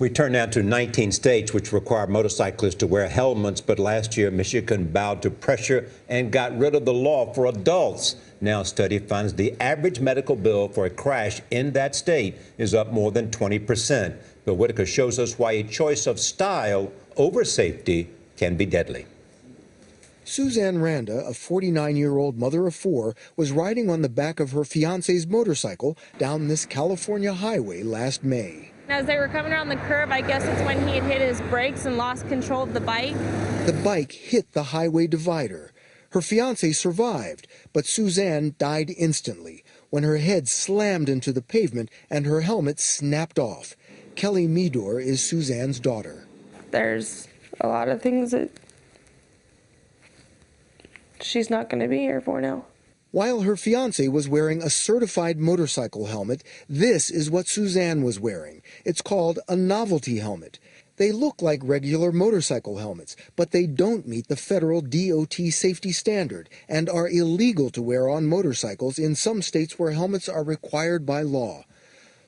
We turn now to 19 states which require motorcyclists to wear helmets, but last year Michigan bowed to pressure and got rid of the law for adults. Now a study finds the average medical bill for a crash in that state is up more than 20%. Bill Whitaker shows us why a choice of style over safety can be deadly. Suzanne Randa, a 49-year-old mother of four, was riding on the back of her fiancé's motorcycle down this California highway last May. As they were coming around the curve, I guess it's when he had hit his brakes and lost control of the bike. The bike hit the highway divider. Her fiancé survived, but Suzanne died instantly when her head slammed into the pavement and her helmet snapped off. Kelly Meador is Suzanne's daughter. There's a lot of things that she's not going to be here for now. While her fiancé was wearing a certified motorcycle helmet, this is what Suzanne was wearing. It's called a Novelty helmet. They look like regular motorcycle helmets, but they don't meet the federal DOT safety standard and are illegal to wear on motorcycles in some states where helmets are required by law.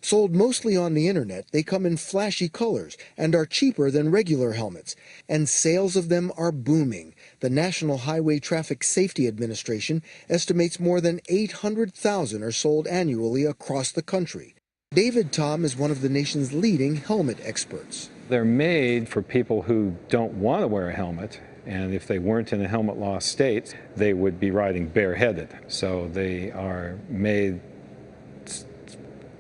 Sold mostly on the internet, they come in flashy colors and are cheaper than regular helmets, and sales of them are booming. The National Highway Traffic Safety Administration estimates more than 800,000 are sold annually across the country. David Tom is one of the nation's leading helmet experts. They're made for people who don't want to wear a helmet, and if they weren't in a helmet law state, they would be riding bareheaded. So they are made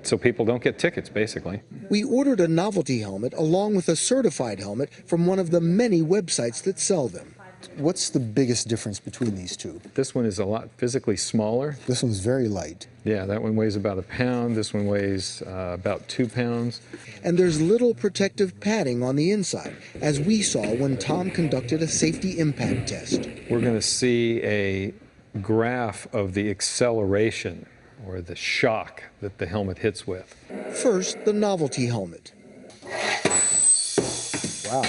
so people don't get tickets, basically. We ordered a Novelty helmet along with a certified helmet from one of the many websites that sell them. What's the biggest difference between these two? This one is a lot physically smaller. This one's very light. Yeah, that one weighs about a pound. This one weighs about 2 pounds. And there's little protective padding on the inside, as we saw when Tom conducted a safety impact test. We're going to see a graph of the acceleration or the shock that the helmet hits with. First, the Novelty helmet. Wow,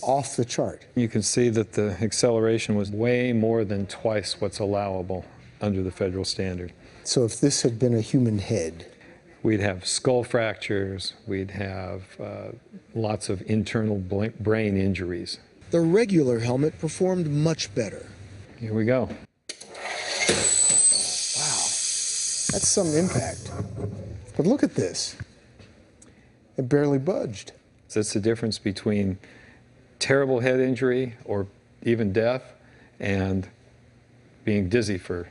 off the chart. You can see that the acceleration was way more than twice what's allowable under the federal standard. So if this had been a human head, we'd have skull fractures, we'd have lots of internal brain injuries. The regular helmet performed much better. Here we go. That's some impact. But look at this. It barely budged. That's the difference between terrible head injury or even death and being dizzy for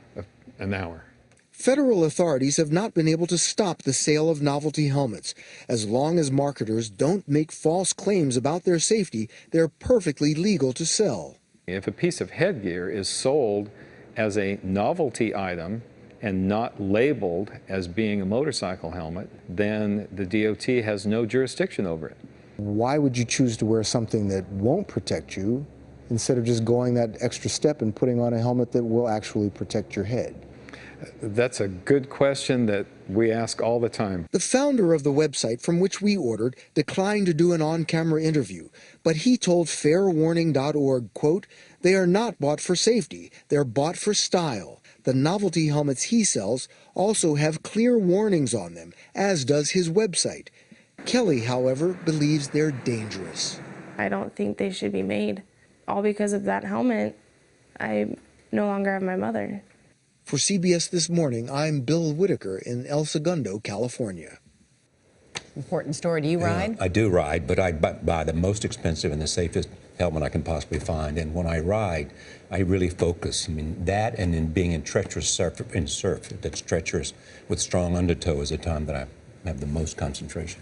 an hour. Federal authorities have not been able to stop the sale of Novelty helmets. As long as marketers don't make false claims about their safety, they're perfectly legal to sell. If a piece of headgear is sold as a novelty item and not labeled as being a motorcycle helmet, then the DOT has no jurisdiction over it. Why would you choose to wear something that won't protect you instead of just going that extra step and putting on a helmet that will actually protect your head? That's a good question that we ask all the time. The founder of the website from which we ordered declined to do an on-camera interview, but he told fairwarning.org, quote, "They are not bought for safety, they're bought for style. The Novelty helmets he sells also have clear warnings on them, as does his website." Kelly, however, believes they're dangerous. I don't think they should be made. All because of that helmet, I no longer have my mother. For CBS This Morning, I'm Bill Whitaker in El Segundo, California. Important story. Do you ride? I do ride, but I buy the most expensive and the safest helmet I can possibly find. And when I ride, I really focus. I mean, that and in being in treacherous surf that's treacherous with strong undertow is the time that I have the most concentration.